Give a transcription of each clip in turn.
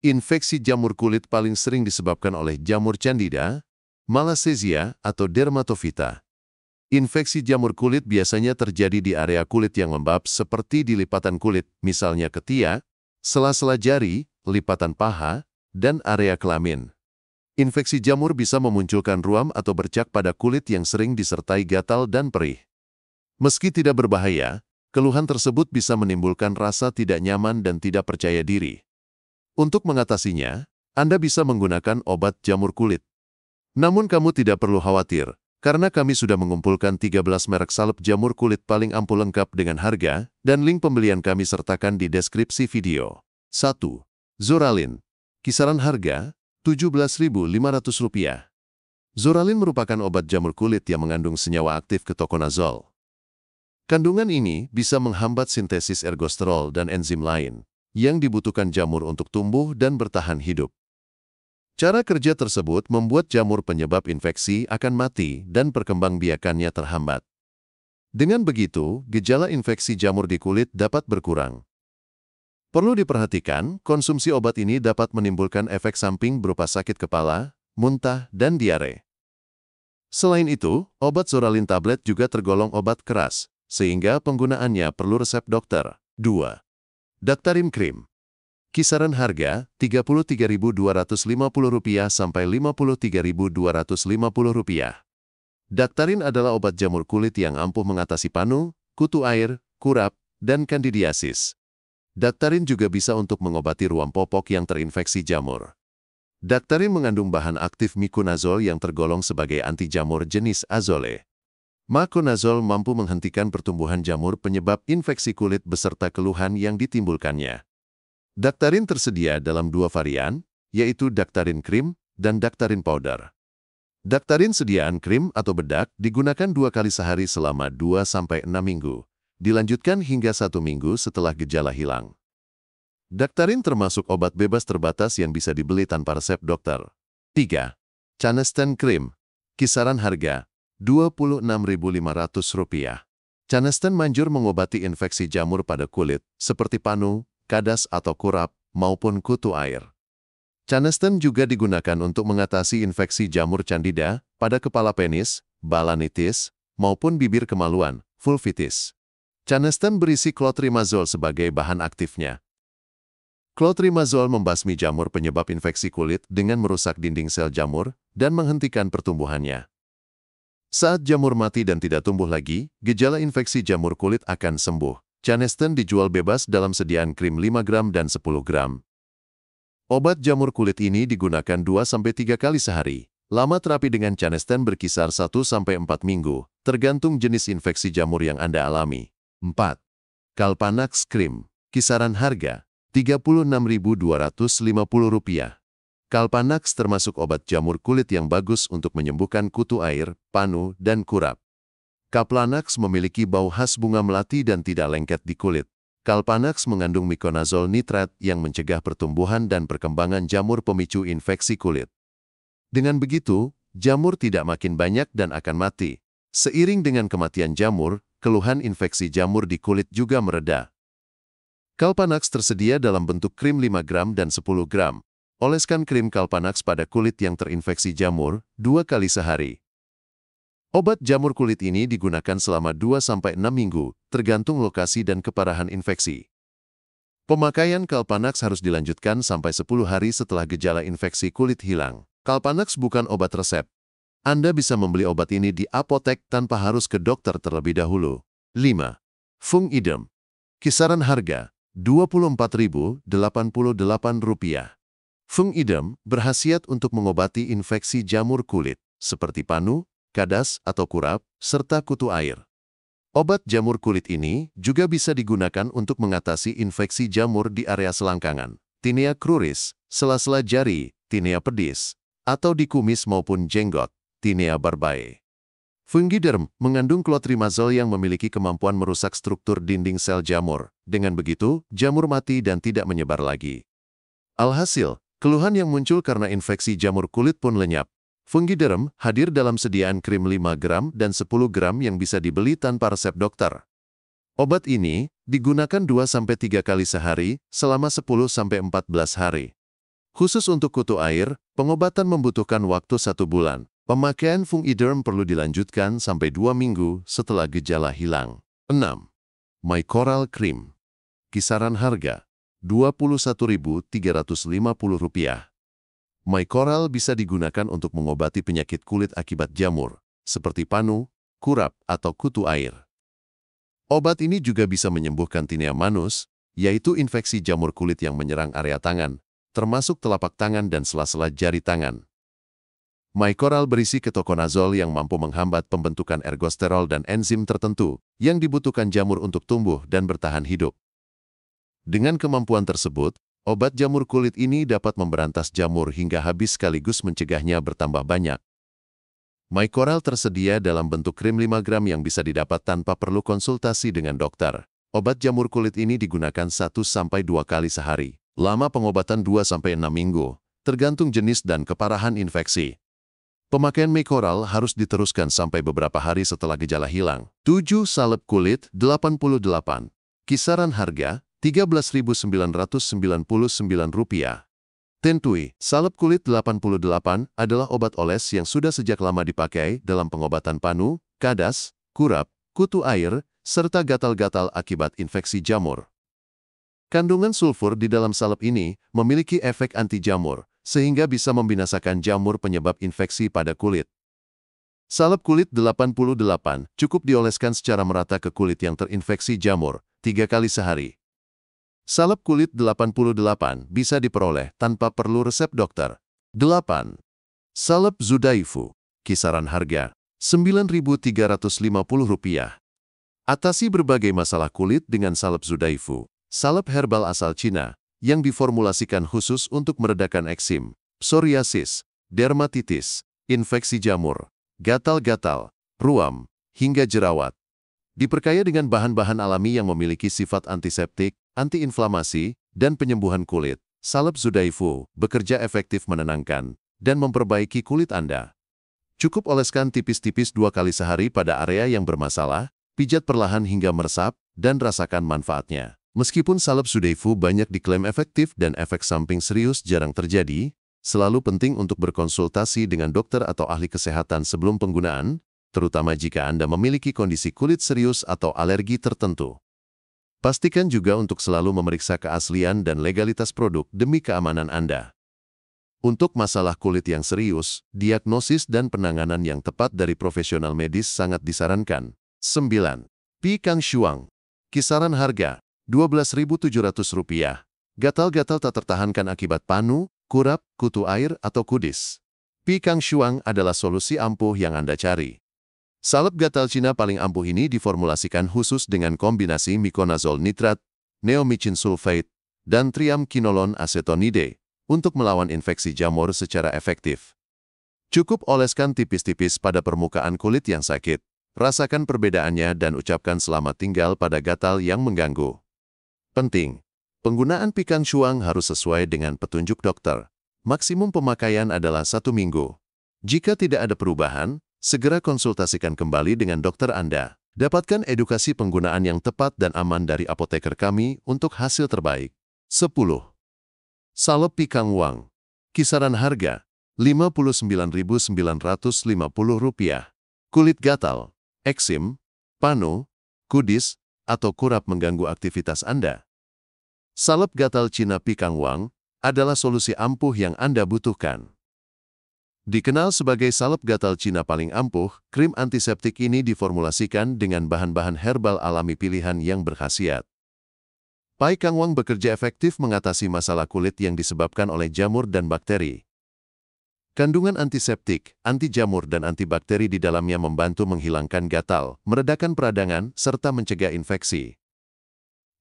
Infeksi jamur kulit paling sering disebabkan oleh jamur Candida, Malassezia, atau Dermatofita. Infeksi jamur kulit biasanya terjadi di area kulit yang lembab seperti di lipatan kulit, misalnya ketiak, sela-sela jari, lipatan paha, dan area kelamin. Infeksi jamur bisa memunculkan ruam atau bercak pada kulit yang sering disertai gatal dan perih. Meski tidak berbahaya, keluhan tersebut bisa menimbulkan rasa tidak nyaman dan tidak percaya diri. Untuk mengatasinya, Anda bisa menggunakan obat jamur kulit. Namun kamu tidak perlu khawatir, karena kami sudah mengumpulkan 13 merek salep jamur kulit paling ampuh lengkap dengan harga, dan link pembelian kami sertakan di deskripsi video. 1. Zoralin. Kisaran harga Rp17.500. Zoralin merupakan obat jamur kulit yang mengandung senyawa aktif ketokonazol. Kandungan ini bisa menghambat sintesis ergosterol dan enzim lain yang dibutuhkan jamur untuk tumbuh dan bertahan hidup. Cara kerja tersebut membuat jamur penyebab infeksi akan mati dan perkembangbiakannya terhambat. Dengan begitu, gejala infeksi jamur di kulit dapat berkurang. Perlu diperhatikan, konsumsi obat ini dapat menimbulkan efek samping berupa sakit kepala, muntah, dan diare. Selain itu, obat Zoralin tablet juga tergolong obat keras, sehingga penggunaannya perlu resep dokter. 2. Daktarin Krim. Kisaran harga Rp33.250 sampai Rp53.250. Daktarin adalah obat jamur kulit yang ampuh mengatasi panu, kutu air, kurap, dan kandidiasis. Daktarin juga bisa untuk mengobati ruam popok yang terinfeksi jamur. Daktarin mengandung bahan aktif miconazol yang tergolong sebagai anti jamur jenis azole. Miconazol mampu menghentikan pertumbuhan jamur penyebab infeksi kulit beserta keluhan yang ditimbulkannya. Daktarin tersedia dalam 2 varian, yaitu Daktarin Krim dan Daktarin Powder. Daktarin sediaan krim atau bedak digunakan 2 kali sehari selama 2-6 minggu, dilanjutkan hingga 1 minggu setelah gejala hilang. Daktarin termasuk obat bebas terbatas yang bisa dibeli tanpa resep dokter. 3. Canesten Krim. Kisaran harga Rp26.500. Canesten manjur mengobati infeksi jamur pada kulit, seperti panu, kadas atau kurap, maupun kutu air. Canesten juga digunakan untuk mengatasi infeksi jamur Candida pada kepala penis, balanitis, maupun bibir kemaluan, vulvitis. Canesten berisi clotrimazole sebagai bahan aktifnya. Clotrimazole membasmi jamur penyebab infeksi kulit dengan merusak dinding sel jamur dan menghentikan pertumbuhannya. Saat jamur mati dan tidak tumbuh lagi, gejala infeksi jamur kulit akan sembuh. Canesten dijual bebas dalam sediaan krim 5 gram dan 10 gram. Obat jamur kulit ini digunakan 2-3 kali sehari. Lama terapi dengan Canesten berkisar 1-4 minggu, tergantung jenis infeksi jamur yang Anda alami. 4. Kalpanax Krim. Kisaran harga Rp36.250. Kalpanax termasuk obat jamur kulit yang bagus untuk menyembuhkan kutu air, panu, dan kurap. Kalpanax memiliki bau khas bunga melati dan tidak lengket di kulit. Kalpanax mengandung miconazol nitrat yang mencegah pertumbuhan dan perkembangan jamur pemicu infeksi kulit. Dengan begitu, jamur tidak makin banyak dan akan mati. Seiring dengan kematian jamur, keluhan infeksi jamur di kulit juga mereda. Kalpanax tersedia dalam bentuk krim 5 gram dan 10 gram. Oleskan krim Kalpanax pada kulit yang terinfeksi jamur 2 kali sehari. Obat jamur kulit ini digunakan selama 2-6 minggu, tergantung lokasi dan keparahan infeksi. Pemakaian Kalpanax harus dilanjutkan sampai 10 hari setelah gejala infeksi kulit hilang. Kalpanax bukan obat resep. Anda bisa membeli obat ini di apotek tanpa harus ke dokter terlebih dahulu. 5. Fung Idem. Kisaran harga Rp24.088. Fung Idem berkhasiat untuk mengobati infeksi jamur kulit, seperti panu, kadas atau kurap, serta kutu air. Obat jamur kulit ini juga bisa digunakan untuk mengatasi infeksi jamur di area selangkangan, tinea cruris, sela-sela jari, tinea pedis, atau di kumis maupun jenggot, tinea barbae. Fungiderm mengandung clotrimazole yang memiliki kemampuan merusak struktur dinding sel jamur. Dengan begitu, jamur mati dan tidak menyebar lagi. Alhasil, keluhan yang muncul karena infeksi jamur kulit pun lenyap. Fungiderm hadir dalam sediaan krim 5 gram dan 10 gram yang bisa dibeli tanpa resep dokter. Obat ini digunakan 2-3 kali sehari selama 10-14 hari. Khusus untuk kutu air, pengobatan membutuhkan waktu 1 bulan. Pemakaian Fungiderm perlu dilanjutkan sampai 2 minggu setelah gejala hilang. 6. MyCoral Cream. Kisaran harga Rp21.350. MyCoral bisa digunakan untuk mengobati penyakit kulit akibat jamur, seperti panu, kurap, atau kutu air. Obat ini juga bisa menyembuhkan tinea manus, yaitu infeksi jamur kulit yang menyerang area tangan, termasuk telapak tangan dan sela-sela jari tangan. MyCoral berisi ketoconazole yang mampu menghambat pembentukan ergosterol dan enzim tertentu yang dibutuhkan jamur untuk tumbuh dan bertahan hidup. Dengan kemampuan tersebut, obat jamur kulit ini dapat memberantas jamur hingga habis sekaligus mencegahnya bertambah banyak. MyCoral tersedia dalam bentuk krim 5 gram yang bisa didapat tanpa perlu konsultasi dengan dokter. Obat jamur kulit ini digunakan 1-2 kali sehari. Lama pengobatan 2-6 minggu, tergantung jenis dan keparahan infeksi. Pemakaian MyCoral harus diteruskan sampai beberapa hari setelah gejala hilang. 7. Salep kulit 88. Kisaran harga Rp13.999. Tentui, salep kulit 88 adalah obat oles yang sudah sejak lama dipakai dalam pengobatan panu, kadas, kurap, kutu air, serta gatal-gatal akibat infeksi jamur. Kandungan sulfur di dalam salep ini memiliki efek anti jamur, sehingga bisa membinasakan jamur penyebab infeksi pada kulit. Salep kulit 88 cukup dioleskan secara merata ke kulit yang terinfeksi jamur 3 kali sehari. Salep kulit 88 bisa diperoleh tanpa perlu resep dokter. 8. Salep Zudaifu. Kisaran harga Rp9.350. Atasi berbagai masalah kulit dengan salep Zudaifu. Salep herbal asal Cina yang diformulasikan khusus untuk meredakan eksim, psoriasis, dermatitis, infeksi jamur, gatal-gatal, ruam, hingga jerawat. Diperkaya dengan bahan-bahan alami yang memiliki sifat antiseptik, antiinflamasi, dan penyembuhan kulit, salep Zudaifu bekerja efektif menenangkan dan memperbaiki kulit Anda. Cukup oleskan tipis-tipis 2 kali sehari pada area yang bermasalah, pijat perlahan hingga meresap, dan rasakan manfaatnya. Meskipun salep Zudaifu banyak diklaim efektif dan efek samping serius jarang terjadi, selalu penting untuk berkonsultasi dengan dokter atau ahli kesehatan sebelum penggunaan, terutama jika Anda memiliki kondisi kulit serius atau alergi tertentu. Pastikan juga untuk selalu memeriksa keaslian dan legalitas produk demi keamanan Anda. Untuk masalah kulit yang serius, diagnosis dan penanganan yang tepat dari profesional medis sangat disarankan. 9. Picang Shuang. Kisaran harga Rp12.700. Gatal-gatal tak tertahankan akibat panu, kurap, kutu air, atau kudis. Picang Shuang adalah solusi ampuh yang Anda cari. Salep gatal Cina paling ampuh ini diformulasikan khusus dengan kombinasi miconazole nitrat, neomycin sulfate, dan triamcinolone acetonide untuk melawan infeksi jamur secara efektif. Cukup oleskan tipis-tipis pada permukaan kulit yang sakit, rasakan perbedaannya dan ucapkan selamat tinggal pada gatal yang mengganggu. Penting, penggunaan Picang Shuang harus sesuai dengan petunjuk dokter. Maksimum pemakaian adalah 1 minggu. Jika tidak ada perubahan, segera konsultasikan kembali dengan dokter Anda. Dapatkan edukasi penggunaan yang tepat dan aman dari apoteker kami untuk hasil terbaik. 10. Salep Picang Wang. Kisaran harga Rp59.950. Kulit gatal, eksim, panu, kudis, atau kurap mengganggu aktivitas Anda. Salep gatal Cina Picang Wang adalah solusi ampuh yang Anda butuhkan. Dikenal sebagai salep gatal Cina paling ampuh, krim antiseptik ini diformulasikan dengan bahan-bahan herbal alami pilihan yang berkhasiat. Picang Wang bekerja efektif mengatasi masalah kulit yang disebabkan oleh jamur dan bakteri. Kandungan antiseptik, anti jamur dan antibakteri di dalamnya membantu menghilangkan gatal, meredakan peradangan, serta mencegah infeksi.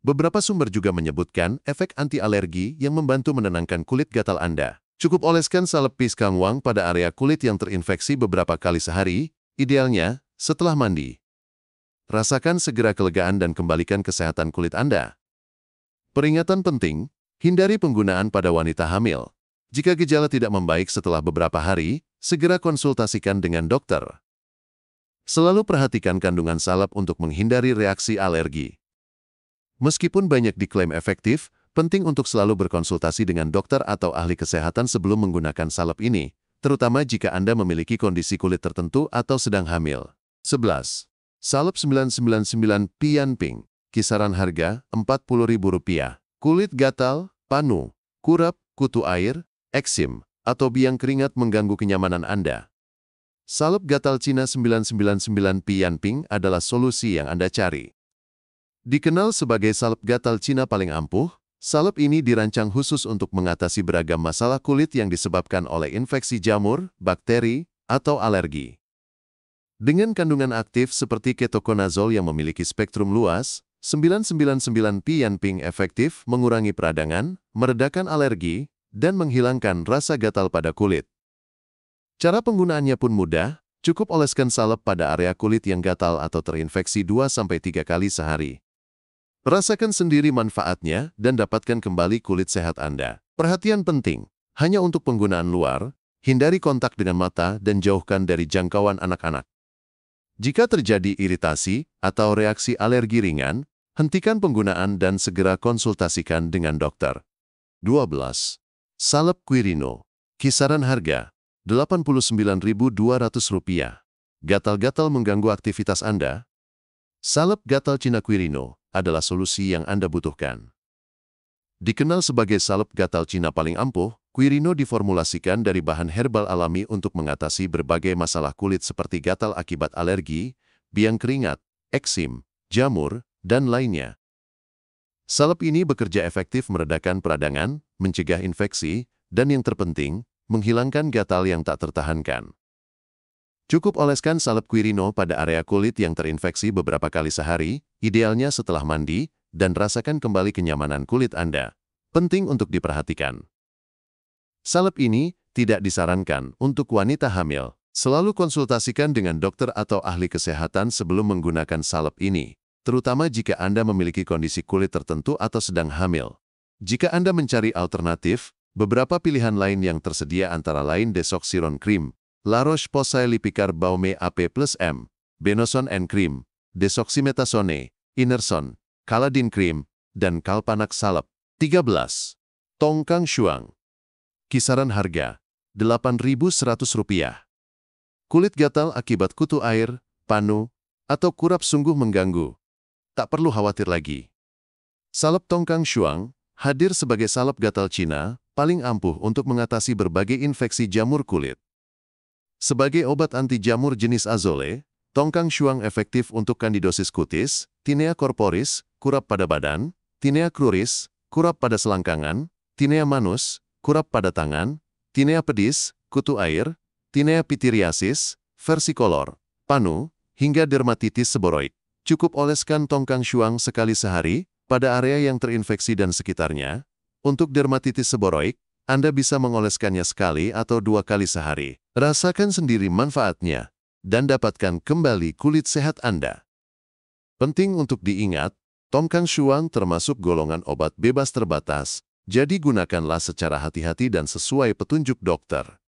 Beberapa sumber juga menyebutkan efek anti-alergi yang membantu menenangkan kulit gatal Anda. Cukup oleskan salep Picang Wang pada area kulit yang terinfeksi beberapa kali sehari, idealnya setelah mandi. Rasakan segera kelegaan dan kembalikan kesehatan kulit Anda. Peringatan penting, hindari penggunaan pada wanita hamil. Jika gejala tidak membaik setelah beberapa hari, segera konsultasikan dengan dokter. Selalu perhatikan kandungan salep untuk menghindari reaksi alergi. Meskipun banyak diklaim efektif, Penting untuk selalu berkonsultasi dengan dokter atau ahli kesehatan sebelum menggunakan salep ini, terutama jika Anda memiliki kondisi kulit tertentu atau sedang hamil. 11. Salep 999 Pianping. Kisaran harga Rp40.000. Kulit gatal, panu, kurap, kutu air, eksim, atau biang keringat mengganggu kenyamanan Anda. Salep gatal Cina 999 Pianping adalah solusi yang Anda cari. Dikenal sebagai salep gatal Cina paling ampuh, salep ini dirancang khusus untuk mengatasi beragam masalah kulit yang disebabkan oleh infeksi jamur, bakteri, atau alergi. Dengan kandungan aktif seperti ketoconazole yang memiliki spektrum luas, 999 Pianping efektif mengurangi peradangan, meredakan alergi, dan menghilangkan rasa gatal pada kulit. Cara penggunaannya pun mudah, cukup oleskan salep pada area kulit yang gatal atau terinfeksi 2-3 kali sehari. Rasakan sendiri manfaatnya dan dapatkan kembali kulit sehat Anda. Perhatian penting, hanya untuk penggunaan luar, hindari kontak dengan mata dan jauhkan dari jangkauan anak-anak. Jika terjadi iritasi atau reaksi alergi ringan, hentikan penggunaan dan segera konsultasikan dengan dokter. 12. Salep Quirino. Kisaran harga Rp89.200. Gatal-gatal mengganggu aktivitas Anda? Salep gatal Cina Quirino adalah solusi yang Anda butuhkan. Dikenal sebagai salep gatal Cina paling ampuh, Quirino diformulasikan dari bahan herbal alami untuk mengatasi berbagai masalah kulit seperti gatal akibat alergi, biang keringat, eksim, jamur, dan lainnya. Salep ini bekerja efektif meredakan peradangan, mencegah infeksi, dan yang terpenting, menghilangkan gatal yang tak tertahankan. Cukup oleskan salep Quirino pada area kulit yang terinfeksi beberapa kali sehari, idealnya setelah mandi, dan rasakan kembali kenyamanan kulit Anda. Penting untuk diperhatikan. Salep ini tidak disarankan untuk wanita hamil. Selalu konsultasikan dengan dokter atau ahli kesehatan sebelum menggunakan salep ini, terutama jika Anda memiliki kondisi kulit tertentu atau sedang hamil. Jika Anda mencari alternatif, beberapa pilihan lain yang tersedia antara lain Desoxiron Cream, La Roche-Posay Lipicar Baume AP+M, Benoson and Cream, Desoximetasone, Inerson, Caladin Cream, dan Calpanax Salep. 13. Tongkang Shuang. Kisaran harga Rp8.100. Kulit gatal akibat kutu air, panu, atau kurap sungguh mengganggu. Tak perlu khawatir lagi. Salep Tongkang Shuang hadir sebagai salep gatal Cina paling ampuh untuk mengatasi berbagai infeksi jamur kulit. Sebagai obat anti jamur jenis azole, Tongkang Shuang efektif untuk kandidosis kutis, tinea corporis, kurap pada badan, tinea cruris, kurap pada selangkangan, tinea manus, kurap pada tangan, tinea pedis, kutu air, tinea pityriasis, versicolor, panu, hingga dermatitis seboroid. Cukup oleskan Tongkang Shuang sekali sehari pada area yang terinfeksi dan sekitarnya. Untuk dermatitis seboroid, Anda bisa mengoleskannya sekali atau 2 kali sehari. Rasakan sendiri manfaatnya dan dapatkan kembali kulit sehat Anda. Penting untuk diingat, Tongkang Shuang termasuk golongan obat bebas terbatas, jadi gunakanlah secara hati-hati dan sesuai petunjuk dokter.